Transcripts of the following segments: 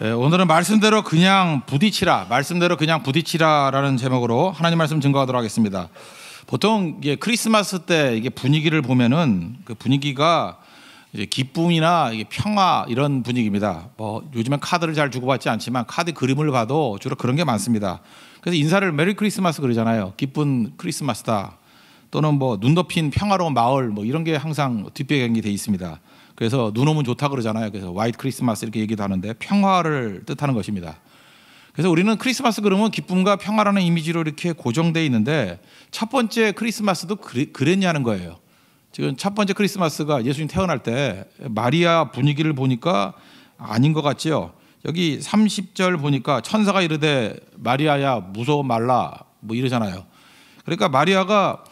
오늘은 말씀대로 그냥 부딪히라라는 제목으로 하나님 말씀 증거하도록 하겠습니다. 보통 이게 크리스마스 때 이게 분위기를 보면은 그 분위기가 이제 기쁨이나 이게 평화 이런 분위기입니다. 뭐 요즘엔 카드를 잘 주고받지 않지만 카드 그림을 봐도 주로 그런 게 많습니다. 그래서 인사를 메리 크리스마스 그러잖아요. 기쁜 크리스마스다. 또는 뭐 눈 덮인 평화로운 마을 뭐 이런 게 항상 뒷배경이 돼 있습니다. 그래서 눈 오면 좋다 그러잖아요. 그래서 화이트 크리스마스 이렇게 얘기도 하는데 평화를 뜻하는 것입니다. 그래서 우리는 크리스마스 그러면 기쁨과 평화라는 이미지로 이렇게 고정돼 있는데 첫 번째 크리스마스도 그랬냐는 거예요. 지금 첫 번째 크리스마스가 예수님 태어날 때 마리아 분위기를 보니까 아닌 것 같지요. 여기 30절 보니까 천사가 이르되 마리아야 무서워 말라 뭐 이러잖아요. 그러니까 마리아가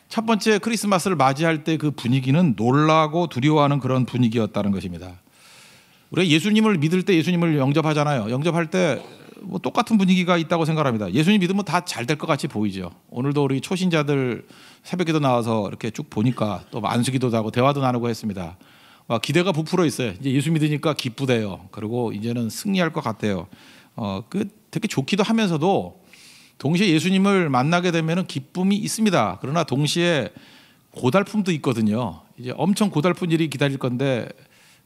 첫 번째 크리스마스를 맞이할 때 그 분위기는 놀라고 두려워하는 그런 분위기였다는 것입니다. 우리가 예수님을 믿을 때 예수님을 영접하잖아요. 영접할 때 뭐 똑같은 분위기가 있다고 생각합니다. 예수님 믿으면 다 잘 될 것 같이 보이죠. 오늘도 우리 초신자들 새벽기도 나와서 이렇게 쭉 보니까 또 안수기도도 하고 대화도 나누고 했습니다. 기대가 부풀어 있어요. 이제 예수 믿으니까 기쁘대요. 그리고 이제는 승리할 것 같대요. 되게 좋기도 하면서도 동시에 예수님을 만나게 되면 기쁨이 있습니다. 그러나 동시에 고달픔도 있거든요. 이제 엄청 고달픈 일이 기다릴 건데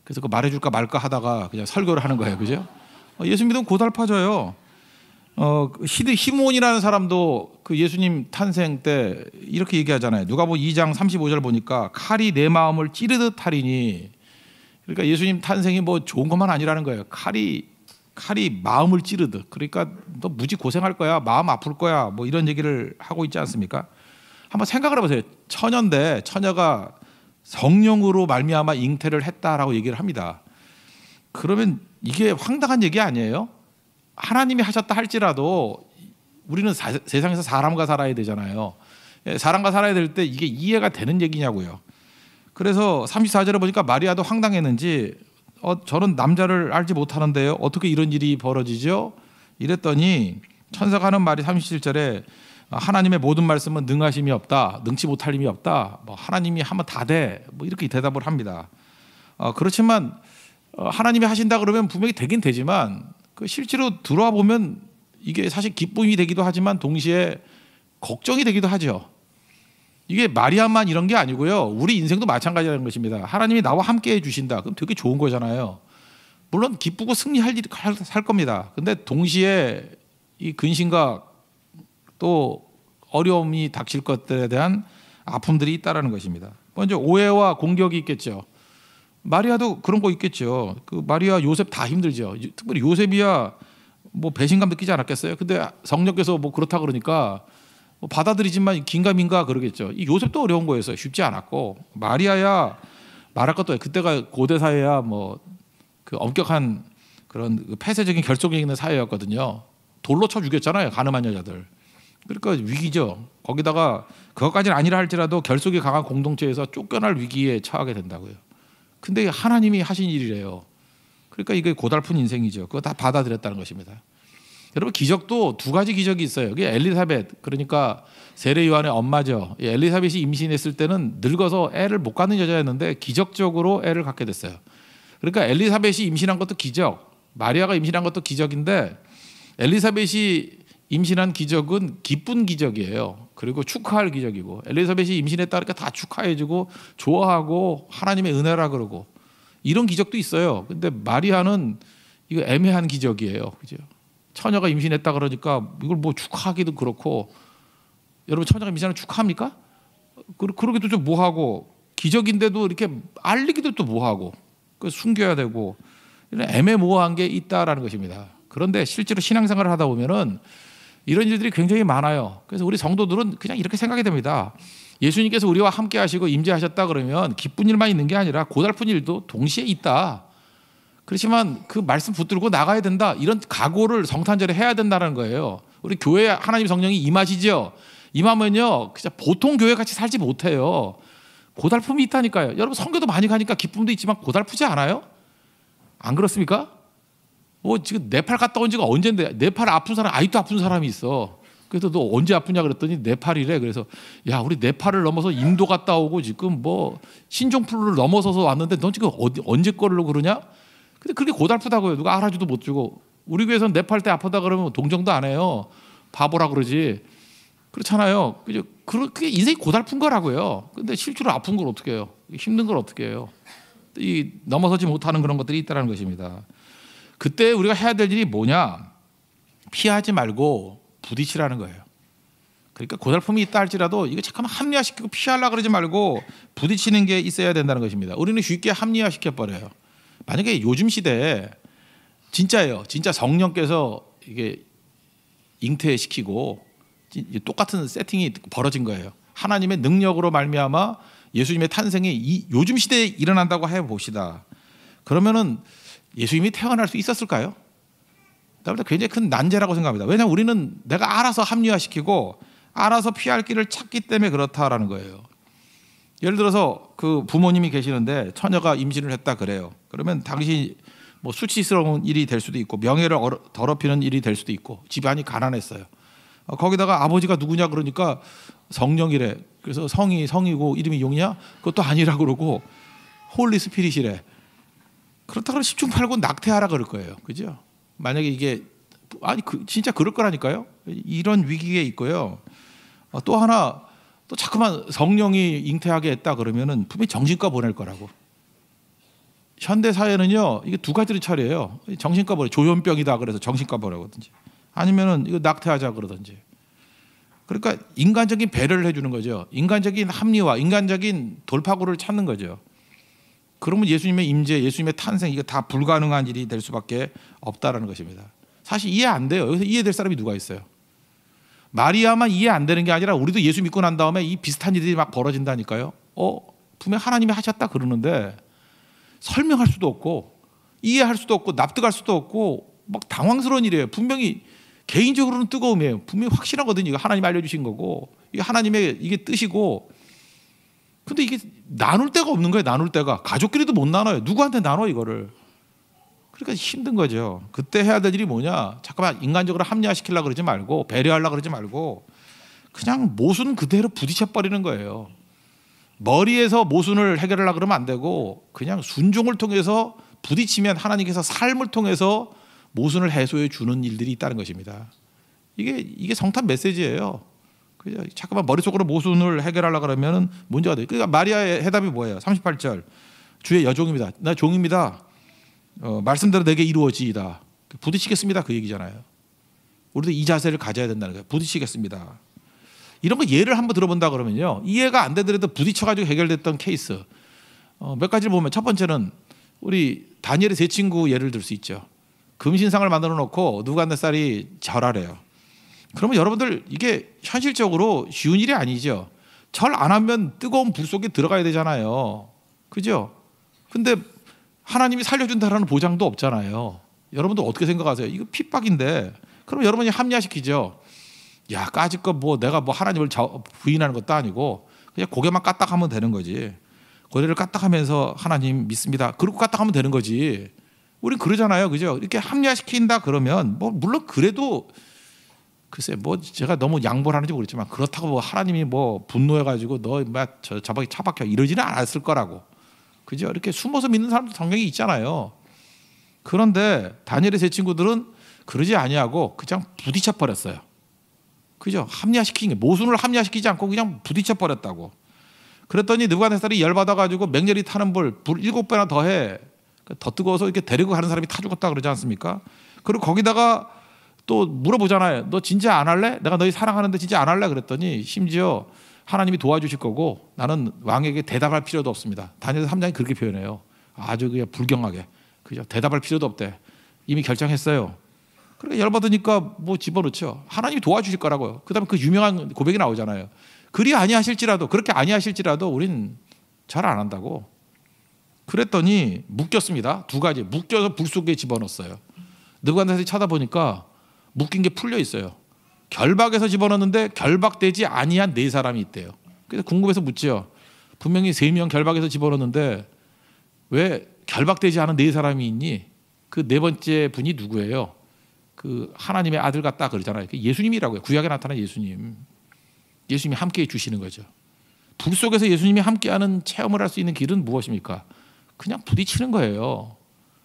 그래서 말해줄까 말까 하다가 그냥 설교를 하는 거예요. 그죠? 예수 믿으면 고달파져요. 시몬이라는 사람도 그 예수님 탄생 때 이렇게 얘기하잖아요. 누가복음 2장 35절 보니까 칼이 내 마음을 찌르듯 하리니. 그러니까 예수님 탄생이 뭐 좋은 것만 아니라는 거예요. 칼이 마음을 찌르듯. 그러니까 너 무지 고생할 거야. 마음 아플 거야. 뭐 이런 얘기를 하고 있지 않습니까? 한번 생각을 해보세요. 처녀인데 처녀가 성령으로 말미암아 잉태를 했다라고 얘기를 합니다. 그러면 이게 황당한 얘기 아니에요? 하나님이 하셨다 할지라도 우리는 세상에서 사람과 살아야 되잖아요. 사람과 살아야 될 때 이게 이해가 되는 얘기냐고요. 그래서 34절에 보니까 마리아도 황당했는지 저는 남자를 알지 못하는데요. 어떻게 이런 일이 벌어지죠? 이랬더니 천사가 하는 말이 37절에 하나님의 모든 말씀은 능하심이 없다. 능치 못할 힘이 없다. 뭐 하나님이 하면 다 돼. 뭐 이렇게 대답을 합니다. 그렇지만 하나님이 하신다 그러면 분명히 되긴 되지만 실제로 들어와 보면 이게 사실 기쁨이 되기도 하지만 동시에 걱정이 되기도 하죠. 이게 마리아만 이런 게 아니고요. 우리 인생도 마찬가지라는 것입니다. 하나님이 나와 함께 해주신다. 그럼 되게 좋은 거잖아요. 물론 기쁘고 승리할 일이 살 겁니다. 근데 동시에 이 근심과 또 어려움이 닥칠 것들에 대한 아픔들이 있다라는 것입니다. 먼저 오해와 공격이 있겠죠. 마리아도 그런 거 있겠죠. 그 마리아 요셉 다 힘들죠. 특별히 요셉이야 뭐 배신감 느끼지 않았겠어요. 근데 성령께서 뭐 그렇다 그러니까 뭐 받아들이지만 긴가민가 그러겠죠. 이 요셉도 어려운 거였어요. 쉽지 않았고 마리아야 말할 것도 없어요. 그때가 고대 사회야 뭐 그 엄격한 그런 폐쇄적인 결속이 있는 사회였거든요. 돌로 쳐 죽였잖아요. 가늠한 여자들. 그러니까 위기죠. 거기다가 그것까지는 아니라 할지라도 결속이 강한 공동체에서 쫓겨날 위기에 처하게 된다고요. 근데 하나님이 하신 일이래요. 그러니까 이게 고달픈 인생이죠. 그거 다 받아들였다는 것입니다. 여러분 기적도 두 가지 기적이 있어요. 이게 엘리사벳 그러니까 세례 요한의 엄마죠. 엘리사벳이 임신했을 때는 늙어서 애를 못 갖는 여자였는데 기적적으로 애를 갖게 됐어요. 그러니까 엘리사벳이 임신한 것도 기적, 마리아가 임신한 것도 기적인데 엘리사벳이 임신한 기적은 기쁜 기적이에요. 그리고 축하할 기적이고 엘리사벳이 임신했다 그러니까 다 축하해주고 좋아하고 하나님의 은혜라 그러고 이런 기적도 있어요. 근데 마리아는 이거 애매한 기적이에요. 그죠? 처녀가 임신했다 그러니까 이걸 뭐 축하하기도 그렇고 여러분 처녀가 임신하면 축하합니까? 그러기도 좀 뭐하고 기적인데도 이렇게 알리기도 또 뭐하고 숨겨야 되고 이런 애매모호한 게 있다라는 것입니다. 그런데 실제로 신앙생활을 하다 보면은 이런 일들이 굉장히 많아요. 그래서 우리 성도들은 그냥 이렇게 생각이 됩니다. 예수님께서 우리와 함께 하시고 임재하셨다 그러면 기쁜 일만 있는 게 아니라 고달픈 일도 동시에 있다. 그렇지만 그 말씀 붙들고 나가야 된다. 이런 각오를 성탄절에 해야 된다는 거예요. 우리 교회에 하나님 성령이 임하시죠. 임하면요, 진짜 보통 교회 같이 살지 못해요. 고달픔이 있다니까요. 여러분 성교도 많이 가니까 기쁨도 있지만 고달프지 않아요? 안 그렇습니까? 뭐 지금 네팔 갔다 온 지가 언젠데 네팔 아픈 사람 아직도 아픈 사람이 있어. 그래서 너 언제 아프냐 그랬더니 네팔이래. 그래서 야 우리 네팔을 넘어서 인도 갔다 오고 지금 뭐 신종플루를 넘어서서 왔는데 넌 지금 언제 거를 그러냐? 근데 그렇게 고달프다고요. 누가 알아주도 못 주고. 우리 교회에서는 랩할 때 아프다 그러면 동정도 안 해요. 바보라 그러지. 그렇잖아요. 그죠? 그게 인생이 고달픈 거라고요. 근데 실제로 아픈 걸 어떻게 해요? 힘든 걸 어떻게 해요? 이 넘어서지 못하는 그런 것들이 있다는 것입니다. 그때 우리가 해야 될 일이 뭐냐? 피하지 말고 부딪히라는 거예요. 그러니까 고달픔이 있다 할지라도 이거 잠깐만 합리화시키고 피하려고 그러지 말고 부딪히는 게 있어야 된다는 것입니다. 우리는 쉽게 합리화시켜 버려요. 만약에 요즘 시대에 진짜예요. 진짜 성령께서 이게 잉태시키고 똑같은 세팅이 벌어진 거예요. 하나님의 능력으로 말미암아 예수님의 탄생이 요즘 시대에 일어난다고 해봅시다. 그러면은 예수님이 태어날 수 있었을까요? 나보다 굉장히 큰 난제라고 생각합니다. 왜냐하면 우리는 내가 알아서 합리화시키고 알아서 피할 길을 찾기 때문에 그렇다라는 거예요. 예를 들어서 그 부모님이 계시는데 처녀가 임신을 했다 그래요. 그러면 당시 뭐 수치스러운 일이 될 수도 있고 명예를 더럽히는 일이 될 수도 있고 집안이 가난했어요. 거기다가 아버지가 누구냐 그러니까 성령이래. 그래서 성이고 이름이 용이냐? 그것도 아니라 그러고 홀리 스피릿이래. 그렇다고 10중 8구 낙태하라 그럴 거예요. 그죠? 만약에 이게 진짜 그럴 거라니까요. 이런 위기에 있고요. 또 하나 또 자꾸만 성령이 잉태하게 했다 그러면은 분명히 정신과 보낼 거라고. 현대 사회는요 이게 두 가지를 처리해요. 정신과 보내 조현병이다 그래서 정신과 보내거든지 아니면은 이거 낙태하자 그러든지. 그러니까 인간적인 배려를 해주는 거죠. 인간적인 합리화, 인간적인 돌파구를 찾는 거죠. 그러면 예수님의 임재, 예수님의 탄생 이거 다 불가능한 일이 될 수밖에 없다라는 것입니다. 사실 이해 안 돼요. 여기서 이해될 사람이 누가 있어요? 마리아만 이해 안 되는 게 아니라 우리도 예수 믿고 난 다음에 이 비슷한 일들이 막 벌어진다니까요. 분명 하나님이 하셨다 그러는데 설명할 수도 없고 이해할 수도 없고 납득할 수도 없고 막 당황스러운 일이에요. 분명히 개인적으로는 뜨거움이에요. 분명히 확실하거든요. 이거 하나님이 알려주신 거고 이게 하나님의 이게 뜻이고. 근데 이게 나눌 데가 없는 거예요. 나눌 데가. 가족끼리도 못 나눠요. 누구한테 나눠 이거를. 그러니까 힘든 거죠. 그때 해야 될 일이 뭐냐. 잠깐만 인간적으로 합리화시키려고 그러지 말고 배려하려고 그러지 말고 그냥 모순 그대로 부딪혀버리는 거예요. 머리에서 모순을 해결하려고 그러면 안 되고 그냥 순종을 통해서 부딪히면 하나님께서 삶을 통해서 모순을 해소해 주는 일들이 있다는 것입니다. 이게 성탄 메시지예요. 그죠? 잠깐만 머릿속으로 모순을 해결하려고 그러면 문제가 돼요. 그러니까 마리아의 해답이 뭐예요? 38절. 주의 여종입니다. 나 종입니다. 말씀대로 내게 이루어지이다. 부딪히겠습니다. 그 얘기잖아요. 우리도 이 자세를 가져야 된다는 거예요. 부딪히겠습니다. 이런 거 예를 한번 들어본다 그러면요. 이해가 안 되더라도 부딪혀가지고 해결됐던 케이스. 몇 가지를 보면 첫 번째는 우리 다니엘의 세 친구 예를 들 수 있죠. 금신상을 만들어 놓고 누간네살이 절하래요. 그러면 여러분들 이게 현실적으로 쉬운 일이 아니죠. 절 안 하면 뜨거운 불 속에 들어가야 되잖아요. 그죠? 근데 하나님이 살려준다라는 보장도 없잖아요. 여러분들 어떻게 생각하세요? 이거 핍박인데. 그럼 여러분이 합리화시키죠. 야, 까짓거 뭐 내가 뭐 하나님을 부인하는 것도 아니고 그냥 고개만 까딱하면 되는 거지. 고개를 까딱하면서 하나님 믿습니다. 그러고 까딱하면 되는 거지. 우린 그러잖아요, 그죠? 이렇게 합리화시킨다 그러면 뭐 물론 그래도 글쎄 뭐 제가 너무 양보를 하는지 모르겠지만 그렇다고 뭐 하나님이 뭐 분노해가지고 너 저밖에 차박혀 이러지는 않았을 거라고. 그죠? 이렇게 숨어서 믿는 사람도 성경이 있잖아요. 그런데 다니엘의 세 친구들은 그러지 아니하고 그냥 부딪혀 버렸어요. 그죠? 합리화시킨 게 모순을 합리화시키지 않고 그냥 부딪혀 버렸다고. 그랬더니 느부갓네살이 열받아가지고 맹렬히 타는 불 7배나 더해. 더 뜨거워서 이렇게 데리고 가는 사람이 타 죽었다 그러지 않습니까? 그리고 거기다가 또 물어보잖아요. 너 진짜 안 할래? 내가 너희 사랑하는데 진짜 안 할래? 그랬더니 심지어 하나님이 도와주실 거고 나는 왕에게 대답할 필요도 없습니다. 다니엘 3장이 그렇게 표현해요. 아주 그냥 불경하게. 그죠? 대답할 필요도 없대. 이미 결정했어요. 그러니까 열받으니까 뭐 집어넣죠. 하나님이 도와주실 거라고요. 그다음에 그 유명한 고백이 나오잖아요. 그리 아니하실지라도 그렇게 아니하실지라도 우린 잘 안 한다고. 그랬더니 묶였습니다. 두 가지. 묶여서 불 속에 집어넣었어요. 느부갓네살이 쳐다보니까 묶인 게 풀려 있어요. 결박해서 집어넣었는데 결박되지 아니한 네 사람이 있대요. 그래서 궁금해서 묻죠. 분명히 3명 결박해서 집어넣었는데 왜 결박되지 않은 네 사람이 있니? 그 네 번째 분이 누구예요? 그 하나님의 아들 같다 그러잖아요. 예수님이라고요. 구약에 나타난 예수님. 예수님이 함께해 주시는 거죠. 불 속에서 예수님이 함께하는 체험을 할 수 있는 길은 무엇입니까? 그냥 부딪히는 거예요.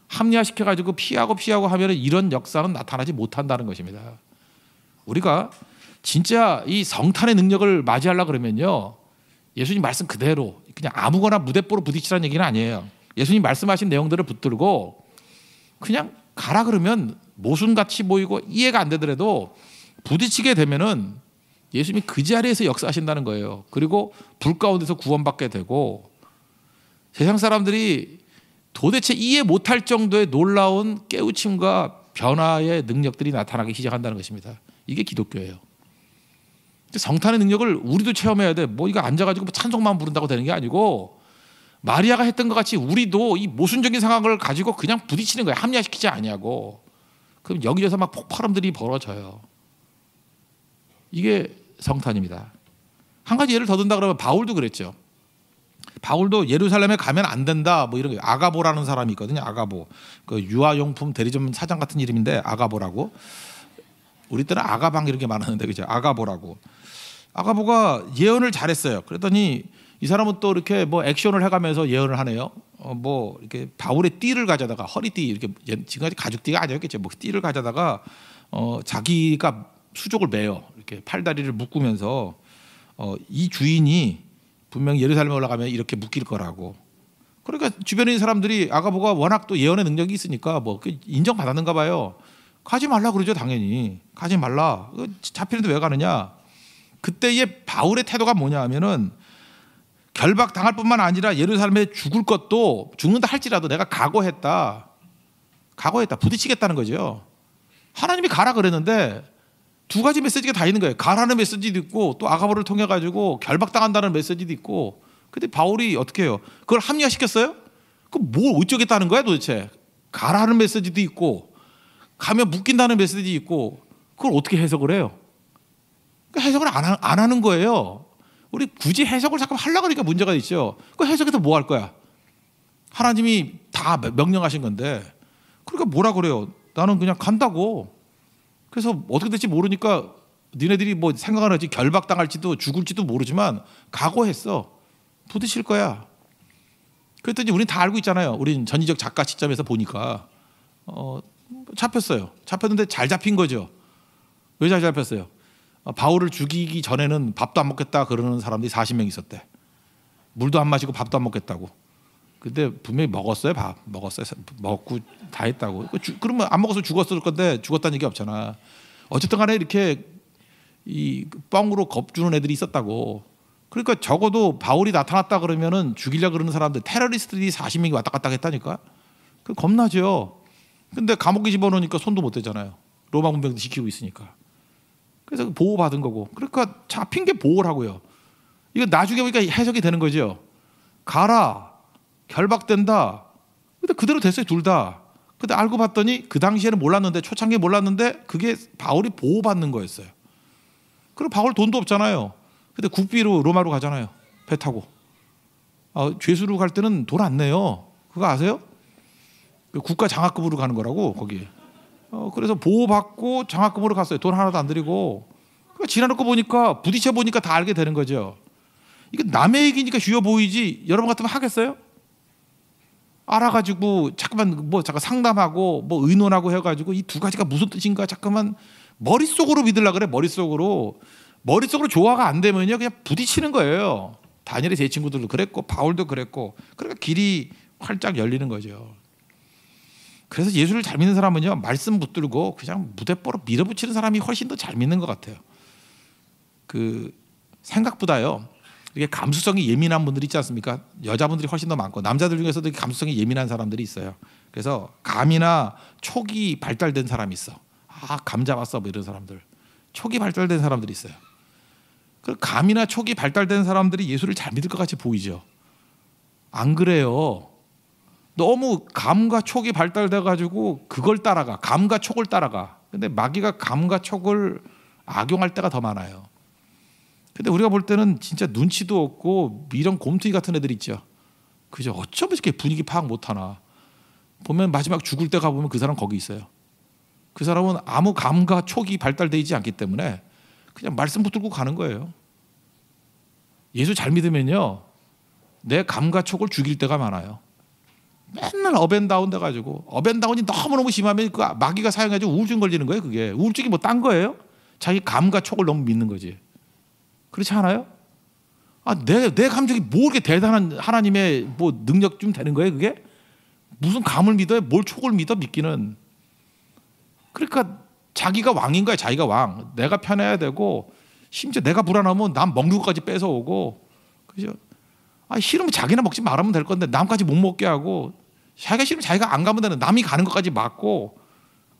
합리화시켜가지고 피하고 하면 이런 역사는 나타나지 못한다는 것입니다. 우리가 진짜 이 성탄의 능력을 맞이하려고 그러면요, 예수님 말씀 그대로 그냥 아무거나 무대뽀로 부딪히라는 얘기는 아니에요. 예수님 말씀하신 내용들을 붙들고 그냥 가라 그러면 모순같이 보이고 이해가 안 되더라도 부딪히게 되면은 예수님이 그 자리에서 역사하신다는 거예요. 그리고 불 가운데서 구원받게 되고 세상 사람들이 도대체 이해 못할 정도의 놀라운 깨우침과 변화의 능력들이 나타나기 시작한다는 것입니다. 이게 기독교예요. 성탄의 능력을 우리도 체험해야 돼. 뭐 이거 앉아가지고 찬송만 부른다고 되는 게 아니고 마리아가 했던 것 같이 우리도 이 모순적인 상황을 가지고 그냥 부딪히는 거예요. 합리화시키지 아니하고. 그럼 여기저기서 막 폭발음들이 벌어져요. 이게 성탄입니다. 한 가지 예를 더 든다 그러면 바울도 그랬죠. 바울도 예루살렘에 가면 안 된다 뭐 이런 게, 아가보라는 사람이 있거든요. 아가보, 그 유아용품 대리점 사장 같은 이름인데 아가보라고. 우리 때는 아가방 이런 게 많았는데 그죠? 아가보라고. 아가보가 예언을 잘했어요. 그랬더니 이 사람은 또 이렇게 뭐 액션을 해가면서 예언을 하네요. 뭐 이렇게 바울의 띠를 가져다가, 허리띠, 이렇게 지금까지 가죽띠가 아니었겠죠. 뭐 띠를 가져다가 자기가 수족을 매요. 이렇게 팔다리를 묶으면서 이 주인이 분명히 예루살렘에 올라가면 이렇게 묶일 거라고. 그러니까 주변에 있는 사람들이 아가보가 워낙 또 예언의 능력이 있으니까 뭐 인정받았는가 봐요. 가지 말라 그러죠. 당연히 가지 말라. 잡히는데 왜 가느냐. 그때의 바울의 태도가 뭐냐 하면은 결박당할 뿐만 아니라 예루살렘에 죽을 것도, 죽는다 할지라도 내가 각오했다. 부딪히겠다는 거죠. 하나님이 가라 그랬는데 두 가지 메시지가 다 있는 거예요. 가라는 메시지도 있고 또 아가보를 통해 가지고 결박당한다는 메시지도 있고. 근데 바울이 어떻게 해요? 그걸 합리화시켰어요? 그럼 뭘 어쩌겠다는 거야 도대체? 가라는 메시지도 있고 가면 묶인다는 메시지도 있고, 그걸 어떻게 해석을 해요? 그러니까 해석을 안 하는 거예요. 우리 굳이 해석을 잠깐 하려고 하니까 문제가 있죠. 그 해석해서 뭐 할 거야? 하나님이 다 명령하신 건데. 그러니까 뭐라 그래요? 나는 그냥 간다고. 그래서 어떻게 될지 모르니까 니네들이 뭐 생각을 하지, 결박당할지도 죽을지도 모르지만 각오했어. 부딪힐 거야. 그랬더니 우린 다 알고 있잖아요. 우린 전위적 작가 시점에서 보니까 잡혔어요. 잡혔는데 잘 잡힌 거죠. 왜 잘 잡혔어요? 바울을 죽이기 전에는 밥도 안 먹겠다 그러는 사람들이 40명 있었대. 물도 안 마시고 밥도 안 먹겠다고. 근데 분명히 먹었어요. 밥 먹었어요. 먹고 다 했다고. 그러면 안 먹어서 죽었을 건데 죽었다는 얘기 없잖아. 어쨌든 간에 이렇게 이 뻥으로 겁주는 애들이 있었다고. 그러니까 적어도 바울이 나타났다 그러면은 죽이려고 그러는 사람들, 테러리스트들이 40명이 왔다 갔다 했다니까. 그 겁나죠. 근데 감옥에 집어넣으니까 손도 못 대잖아요. 로마 군병도 지키고 있으니까. 그래서 보호받은 거고. 그러니까 잡힌 게 보호라고요. 이거 나중에 보니까 해석이 되는 거죠. 가라. 결박된다. 근데 그대로 됐어요. 둘 다. 근데 알고 봤더니 그 당시에는 몰랐는데, 초창기에 몰랐는데 그게 바울이 보호받는 거였어요. 그리고 바울 돈도 없잖아요. 근데 국비로 로마로 가잖아요. 배 타고. 죄수로 갈 때는 돈 안 내요. 그거 아세요? 국가 장학금으로 가는 거라고 거기. 그래서 보호받고 장학금으로 갔어요. 돈 하나도 안 들이고. 그러니까 지나놓고 보니까, 부딪혀 보니까 다 알게 되는 거죠. 이거 남의 얘기니까 쉬워 보이지 여러분 같으면 하겠어요? 알아가지고 잠깐만 잠깐 상담하고 의논하고 해가지고 이 두 가지가 무슨 뜻인가 잠깐만 머릿속으로 믿으려고 그래. 머릿속으로 조화가 안 되면요 그냥 부딪히는 거예요. 다니엘의 제 친구들도 그랬고 바울도 그랬고. 그러니까 길이 활짝 열리는 거죠. 그래서 예수를 잘 믿는 사람은요 말씀 붙들고 그냥 무대뽀로 밀어붙이는 사람이 훨씬 더 잘 믿는 것 같아요. 그 생각보다요 이게 감수성이 예민한 분들이 있지 않습니까? 여자분들이 훨씬 더 많고 남자들 중에서도 감수성이 예민한 사람들이 있어요. 그래서 감이나 촉이 발달된 사람이 있어. 감 잡았어 뭐 이런 사람들. 촉이 발달된 사람들이 있어요. 그 감이나 촉이 발달된 사람들이 예수를 잘 믿을 것 같이 보이죠. 안 그래요. 너무 감과 촉이 발달돼 가지고 그걸 따라가. 감과 촉을 따라가. 근데 마귀가 감과 촉을 악용할 때가 더 많아요. 근데 우리가 볼 때는 진짜 눈치도 없고 이런 곰투이 같은 애들 있죠. 그죠? 어쩌면 이렇게 분위기 파악 못하나. 보면 마지막 죽을 때 가보면 그 사람 거기 있어요. 그 사람은 아무 감과 촉이 발달되어 있지 않기 때문에 그냥 말씀 붙들고 가는 거예요. 예수 잘 믿으면요 내 감과 촉을 죽일 때가 많아요. 맨날 업앤다운 돼가지고 업앤다운이 너무너무 심하면 그 마귀가 사용해가지고 우울증 걸리는 거예요. 그게 우울증이 뭐 딴 거예요? 자기 감과 촉을 너무 믿는 거지. 그렇지 않아요? 내 감정이 뭐 이렇게 대단한 하나님의 뭐 능력 좀 되는 거예요? 그게 무슨 감을 믿어요? 뭘 촉을 믿기는. 그러니까 자기가 왕인 거야. 자기가 왕. 내가 편해야 되고 심지어 내가 불안하면 남 먹는 것까지 뺏어오고. 그죠? 싫으면 자기나 먹지 말하면 될 건데 남까지 못 먹게 하고, 자기가 싫으면 자기가 안 가면 되는, 남이 가는 것까지 막고.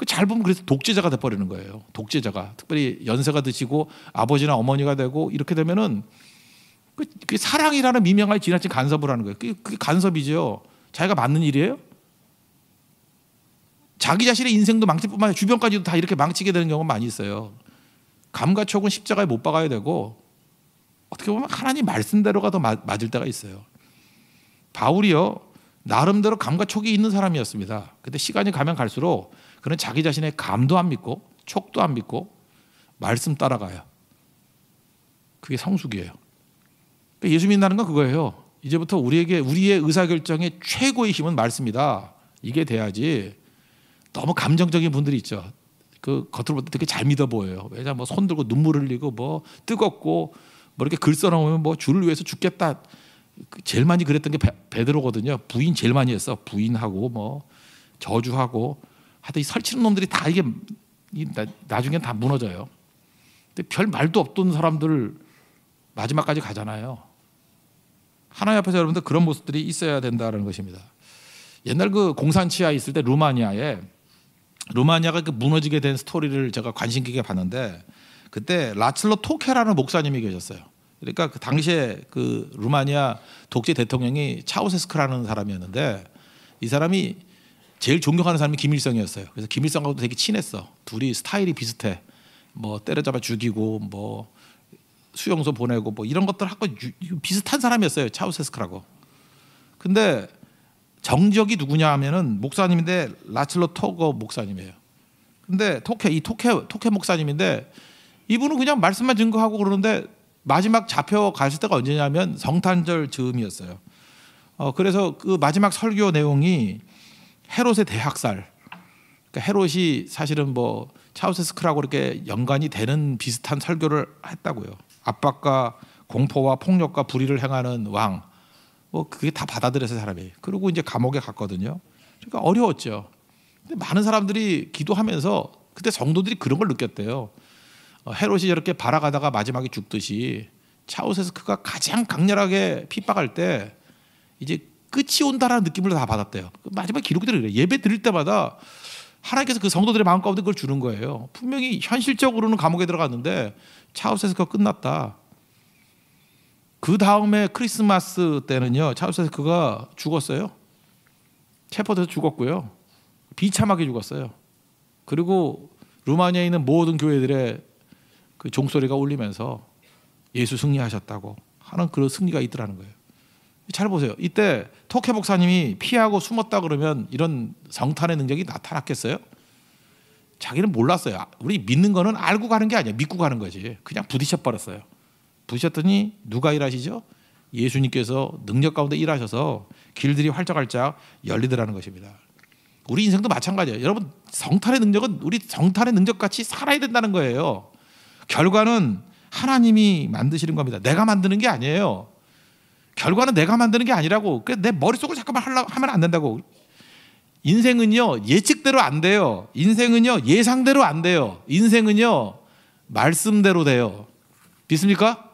잘 보면 그래서 독재자가 돼버리는 거예요. 독재자가. 특별히 연세가 드시고 아버지나 어머니가 되고 이렇게 되면은 그 사랑이라는 미명하에 지나친 간섭을 하는 거예요. 그게 간섭이죠. 자기가 맞는 일이에요? 자기 자신의 인생도 망칠 뿐만 아니라 주변까지도 다 이렇게 망치게 되는 경우가 많이 있어요. 감과 촉은 십자가에 못 박아야 되고, 어떻게 보면 하나님 말씀대로가 더 맞을 때가 있어요. 바울이요, 나름대로 감과 촉이 있는 사람이었습니다. 근데 시간이 가면 갈수록 그는 자기 자신의 감도 안 믿고 촉도 안 믿고 말씀 따라가요. 그게 성숙이에요. 그러니까 예수 믿는다는 건 그거예요. 이제부터 우리의 의사결정의 최고의 힘은 말씀이다. 이게 돼야지. 너무 감정적인 분들이 있죠. 그 겉으로 볼 때 되게 잘 믿어 보여요. 왜냐면 뭐 손 들고 눈물 흘리고 뭐 뜨겁고 뭐 이렇게 글 써놓으면 뭐 주를 위해서 죽겠다. 제일 많이 그랬던 게 베드로거든요. 부인 제일 많이 했어. 부인하고 뭐 저주하고 하여튼 이 설치는 놈들이 다 이게 나중엔 다 무너져요. 근데 별 말도 없던 사람들 마지막까지 가잖아요. 하나님 앞에서 여러분들 그런 모습들이 있어야 된다는 것입니다. 옛날 그 공산치하에 있을 때 루마니아가 그 무너지게 된 스토리를 제가 관심 깊게 봤는데, 그때 라슬로 토케라는 목사님이 계셨어요. 그러니까 그 당시에 그 루마니아 독재 대통령이 차우세스크라는 사람이었는데, 이 사람이 제일 존경하는 사람이 김일성이었어요. 그래서 김일성하고도 되게 친했어. 둘이 스타일이 비슷해. 뭐 때려잡아 죽이고 뭐 수용소 보내고 뭐 이런 것들 하고 비슷한 사람이었어요. 차우세스크라고. 근데 정적이 누구냐 하면은 목사님인데 라슬로 토거 목사님이에요. 근데 토케 목사님인데, 이분은 그냥 말씀만 증거하고 그러는데 마지막 잡혀갔을 때가 언제냐면 성탄절 즈음이었어요. 그래서 그 마지막 설교 내용이 헤롯의 대학살. 그러니까 헤롯이 사실은 뭐 차우세스크라고 이렇게 연관이 되는 비슷한 설교를 했다고요. 압박과 공포와 폭력과 불의를 행하는 왕. 뭐 그게 다 받아들여서 사람이. 그리고 이제 감옥에 갔거든요. 그러니까 어려웠죠. 근데 많은 사람들이 기도하면서 그때 성도들이 그런 걸 느꼈대요. 헤롯이 이렇게 발아가다가 마지막에 죽듯이 차우세스크가 가장 강렬하게 핍박할 때 이제 끝이 온다라는 느낌을 다 받았대요. 마지막 기록들이 그래요. 예배 드릴 때마다 하나님께서 그 성도들의 마음 가운데 그걸 주는 거예요. 분명히 현실적으로는 감옥에 들어갔는데 차우세스크가 끝났다. 그 다음에 크리스마스 때는요, 차우세스크가 죽었어요. 체포돼서 죽었고요. 비참하게 죽었어요. 그리고 루마니아에 있는 모든 교회들의 그 종소리가 울리면서 예수 승리하셨다고 하는 그런 승리가 있더라는 거예요. 잘 보세요. 이때 토케 목사님이 피하고 숨었다 그러면 이런 성탄의 능력이 나타났겠어요? 자기는 몰랐어요. 우리 믿는 거는 알고 가는 게 아니야. 믿고 가는 거지. 그냥 부딪혀 버렸어요. 부딪혔더니 누가 일하시죠? 예수님께서 능력 가운데 일하셔서 길들이 활짝활짝 열리더라는 것입니다. 우리 인생도 마찬가지예요. 여러분, 성탄의 능력은 우리 성탄의 능력같이 살아야 된다는 거예요. 결과는 하나님이 만드시는 겁니다. 내가 만드는 게 아니에요. 결과는 내가 만드는 게 아니라고. 그래서 내 머릿속을 잠깐만 하면 안 된다고. 인생은요, 예측대로 안 돼요. 인생은요, 예상대로 안 돼요. 인생은요, 말씀대로 돼요. 믿습니까?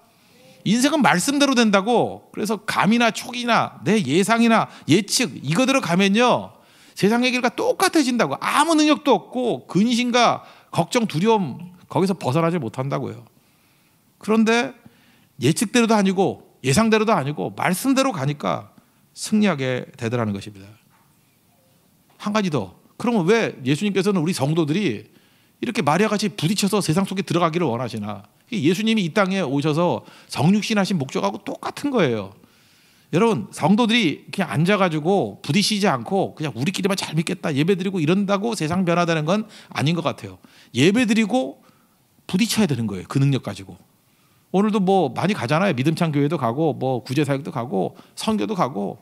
인생은 말씀대로 된다고. 그래서 감이나 촉이나 내 예상이나 예측 이거대로 가면요, 세상의 길과 똑같아진다고. 아무 능력도 없고 근심과 걱정, 두려움 거기서 벗어나지 못한다고요. 그런데 예측대로도 아니고 예상대로도 아니고 말씀대로 가니까 승리하게 되더라는 것입니다. 한 가지 더. 그러면 왜 예수님께서는 우리 성도들이 이렇게 마리아같이 부딪혀서 세상 속에 들어가기를 원하시나? 예수님이 이 땅에 오셔서 성육신하신 목적하고 똑같은 거예요. 여러분, 성도들이 그냥 앉아가지고 부딪히지 않고 그냥 우리끼리만 잘 믿겠다, 예배드리고 이런다고 세상 변화되는 건 아닌 것 같아요. 예배드리고 부딪혀야 되는 거예요. 그 능력 가지고. 오늘도 뭐 많이 가잖아요. 믿음찬 교회도 가고 뭐 구제사역도 가고 선교도 가고.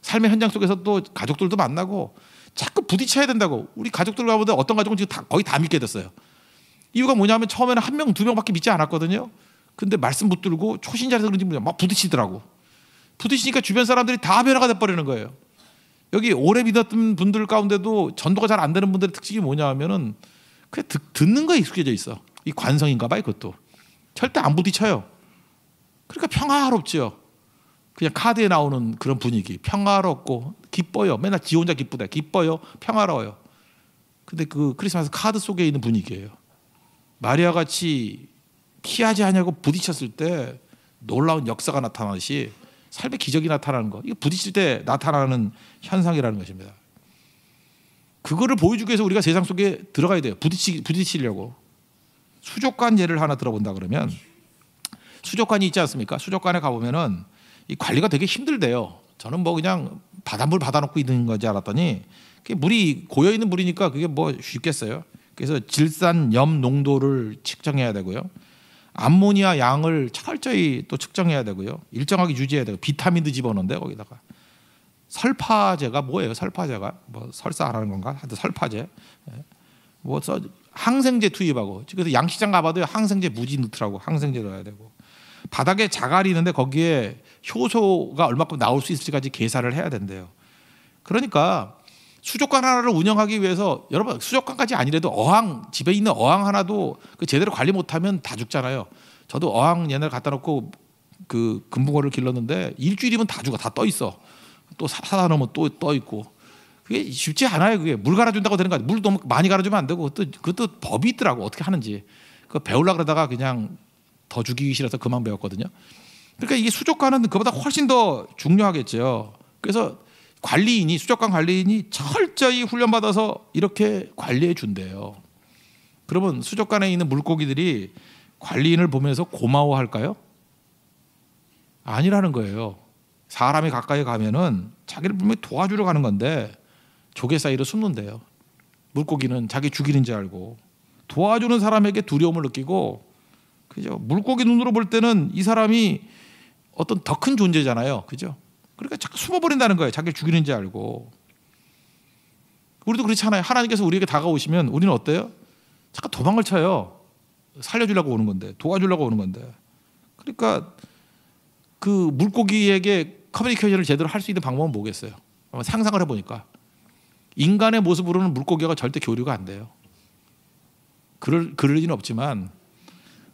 삶의 현장 속에서 또 가족들도 만나고 자꾸 부딪혀야 된다고. 우리 가족들 가운데 어떤 가족은 지금 거의 다 믿게 됐어요. 이유가 뭐냐면 처음에는 1명, 2명밖에 믿지 않았거든요. 근데 말씀 붙들고 초신자라서 그런지 막 부딪히더라고. 부딪히니까 주변 사람들이 다 변화가 돼버리는 거예요. 여기 오래 믿었던 분들 가운데도 전도가 잘 안 되는 분들의 특징이 뭐냐 하면은 그냥 듣는 거에 익숙해져 있어. 이 관성인가 봐요. 그것도 절대 안 부딪혀요. 그러니까 평화롭죠. 그냥 카드에 나오는 그런 분위기, 평화롭고 기뻐요. 맨날 지 혼자 기쁘다. 기뻐요. 평화로워요. 근데 그 크리스마스 카드 속에 있는 분위기예요. 마리아 같이 피하지 않냐고 부딪혔을 때 놀라운 역사가 나타나듯이 삶의 기적이 나타나는 것. 이게 부딪힐 때 나타나는 현상이라는 것입니다. 그거를 보여주기 위해서 우리가 세상 속에 들어가야 돼요. 부딪히려고. 수족관 예를 하나 들어본다 그러면 수족관이 있지 않습니까? 수족관에 가보면은 이 관리가 되게 힘들대요. 저는 뭐 그냥 바닷물 받아놓고 있는 거지 알았더니 그게 물이 고여있는 물이니까 그게 뭐 쉽겠어요. 그래서 질산, 염 농도를 측정해야 되고요. 암모니아 양을 철저히 또 측정해야 되고요. 일정하게 유지해야 되고 비타민도 집어넣는데 거기다가 설파제가 뭐예요? 설파제가 뭐 설사 안 하는 건가? 하여튼 설파제. 뭐 항생제 투입하고 그래서 양식장 가봐도 항생제 무지 넣더라고. 항생제 넣어야 되고 바닥에 자갈이 있는데 거기에 효소가 얼마큼 나올 수 있을지까지 계산을 해야 된대요. 그러니까 수족관 하나를 운영하기 위해서 여러분 수족관까지 아니래도 어항 집에 있는 어항 하나도 그 제대로 관리 못하면 다 죽잖아요. 저도 어항 옛날에 갖다 놓고 그 금붕어를 길렀는데 일주일이면 다 죽어. 다 떠 있어. 또 사다 놓으면 또 떠 있고 그게 쉽지 않아요. 그게 물 갈아준다고 되는 거 아니에요. 물 너무 많이 갈아주면 안 되고 그것도 법이 있더라고. 어떻게 하는지 그거 배우려고 그러다가 그냥 더 죽이기 싫어서 그만 배웠거든요. 그러니까 이게 수족관은 그보다 훨씬 더 중요하겠죠. 그래서 관리인이 수족관 관리인이 철저히 훈련받아서 이렇게 관리해 준대요. 그러면 수족관에 있는 물고기들이 관리인을 보면서 고마워할까요? 아니라는 거예요. 사람이 가까이 가면은 자기를 분명히 도와주러 가는 건데 조개 사이로 숨는데요. 물고기는 자기 죽이는 줄 알고 도와주는 사람에게 두려움을 느끼고 그죠? 물고기 눈으로 볼 때는 이 사람이 어떤 더 큰 존재잖아요. 그죠? 그러니까 자꾸 숨어버린다는 거예요. 자기를 죽이는 줄 알고. 우리도 그렇잖아요. 하나님께서 우리에게 다가오시면 우리는 어때요? 잠깐 도망을 쳐요. 살려주려고 오는 건데, 도와주려고 오는 건데. 그러니까 그 물고기에게 커뮤니케이션을 제대로 할 수 있는 방법은 뭐겠어요? 한번 상상을 해보니까 인간의 모습으로는 물고기가 절대 교류가 안 돼요. 그럴 리는 없지만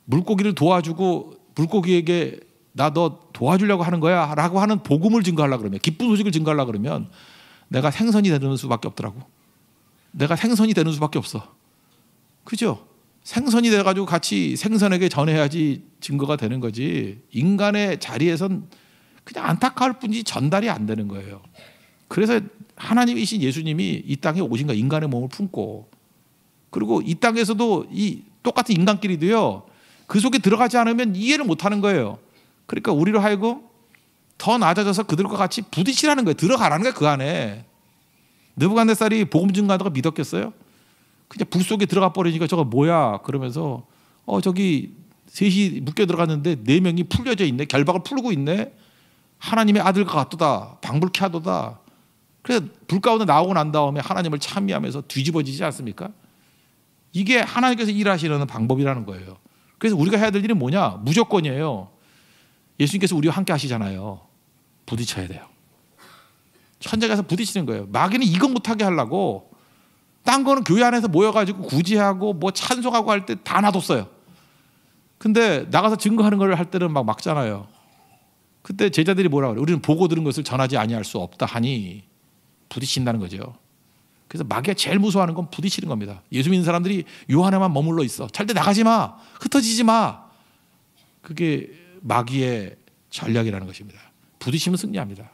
물고기를 도와주고 물고기에게 나 너 도와주려고 하는 거야 라고 하는 복음을 증거하려고 그러면 기쁜 소식을 증거하려고 그러면 내가 생선이 되는 수밖에 없더라고. 내가 생선이 되는 수밖에 없어. 그죠? 생선이 돼가지고 같이 생선에게 전해야지 증거가 되는 거지 인간의 자리에선 그냥 안타까울 뿐이지 전달이 안 되는 거예요. 그래서 하나님이신 예수님이 이 땅에 오신 거야. 인간의 몸을 품고. 그리고 이 땅에서도 이 똑같은 인간끼리도요. 그 속에 들어가지 않으면 이해를 못하는 거예요. 그러니까 우리로 하여금 더 낮아져서 그들과 같이 부딪히라는 거예요. 들어가라는 거예요. 그 안에. 느부갓네살이 복음 증거하다가 믿었겠어요? 그냥 불 속에 들어가 버리니까 저거 뭐야 그러면서 저기 셋이 묶여 들어갔는데 4명이 풀려져 있네. 결박을 풀고 있네. 하나님의 아들과 같도다. 방불케 하도다. 그래서 불 가운데 나오고 난 다음에 하나님을 찬미하면서 뒤집어지지 않습니까? 이게 하나님께서 일하시는 방법이라는 거예요. 그래서 우리가 해야 될 일은 뭐냐? 무조건이에요. 예수님께서 우리와 함께 하시잖아요. 부딪혀야 돼요. 현장에 가서 부딪히는 거예요. 마귀는 이거 못하게 하려고 딴 거는 교회 안에서 모여가지고 구제하고 뭐 찬송하고 할 때 다 놔뒀어요. 근데 나가서 증거하는 걸 할 때는 막 막잖아요. 그때 제자들이 뭐라 그래요? 우리는 보고 들은 것을 전하지 아니할 수 없다 하니 부딪힌다는 거죠. 그래서 마귀가 제일 무서워하는 건 부딪히는 겁니다. 예수 믿는 사람들이 요 안에만 머물러 있어. 절대 나가지 마. 흩어지지 마. 그게 마귀의 전략이라는 것입니다. 부딪히면 승리합니다.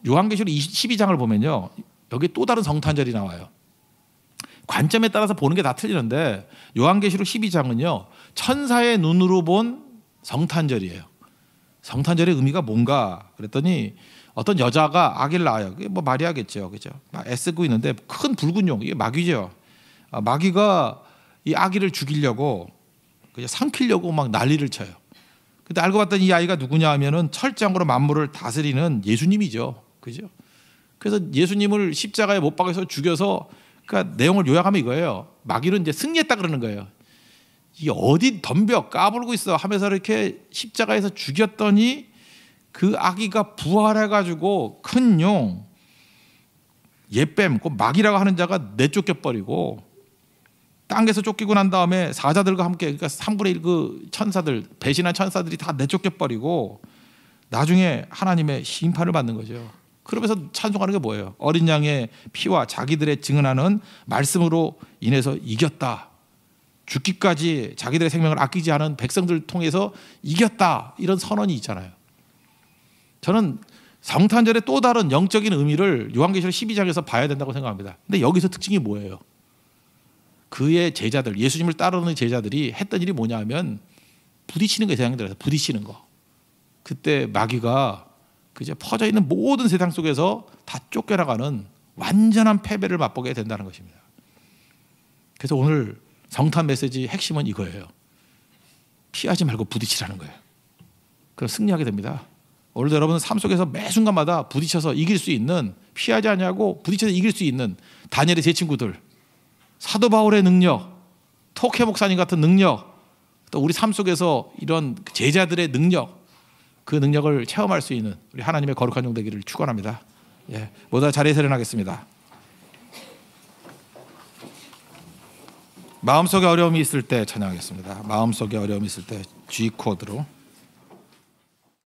요한계시록 12장을 보면요. 여기 또 다른 성탄절이 나와요. 관점에 따라서 보는 게 다 틀리는데 요한계시록 12장은요. 천사의 눈으로 본 성탄절이에요. 성탄절의 의미가 뭔가 그랬더니 어떤 여자가 아기를 낳아요. 그게 뭐 마리아겠죠. 그죠? 막 애쓰고 있는데 큰 붉은 용, 이게 마귀죠. 마귀가 이 아기를 죽이려고 그냥 삼키려고 막 난리를 쳐요. 근데 알고 봤더니 이 아이가 누구냐 하면은 철장으로 만물을 다스리는 예수님이죠. 그죠? 그래서 예수님을 십자가에 못 박아서 죽여서, 그러니까 내용을 요약하면 이거예요. 마귀는 이제 승리했다 그러는 거예요. 이 어디 덤벼 까불고 있어 하면서 이렇게 십자가에서 죽였더니 그 아기가 부활해가지고 큰 용, 예뱀, 그 마귀라고 하는 자가 내쫓겨 버리고, 땅에서 쫓기고 난 다음에 사자들과 함께, 그러니까 3분의 1 그 천사들, 배신한 천사들이 다 내쫓겨 버리고 나중에 하나님의 심판을 받는 거죠. 그러면서 찬송하는 게 뭐예요? 어린 양의 피와 자기들의 증언하는 말씀으로 인해서 이겼다. 죽기까지 자기들의 생명을 아끼지 않은 백성들을 통해서 이겼다. 이런 선언이 있잖아요. 저는 성탄절의 또 다른 영적인 의미를 요한계시록 12장에서 봐야 된다고 생각합니다. 근데 여기서 특징이 뭐예요? 그의 제자들, 예수님을 따르는 제자들이 했던 일이 뭐냐 하면 부딪히는 거예요. 세상에 들어서 부딪히는 거. 그때 마귀가 그저 퍼져 있는 모든 세상 속에서 다 쫓겨나가는 완전한 패배를 맛보게 된다는 것입니다. 그래서 오늘 성탄 메시지 핵심은 이거예요. 피하지 말고 부딪히라는 거예요. 그럼 승리하게 됩니다. 오늘도 여러분은 삶 속에서 매 순간마다 부딪혀서 이길 수 있는, 피하지 않냐고 부딪혀서 이길 수 있는 다니엘의 제 친구들, 사도 바울의 능력, 토케 목사님 같은 능력, 또 우리 삶 속에서 이런 제자들의 능력, 그 능력을 체험할 수 있는 우리 하나님의 거룩한 종 되기를 축원합니다. 예, 모두 다 자리에서 일어나겠습니다. 마음속에 어려움이 있을 때 찬양하겠습니다. 마음속에 어려움이 있을 때 G 코드로.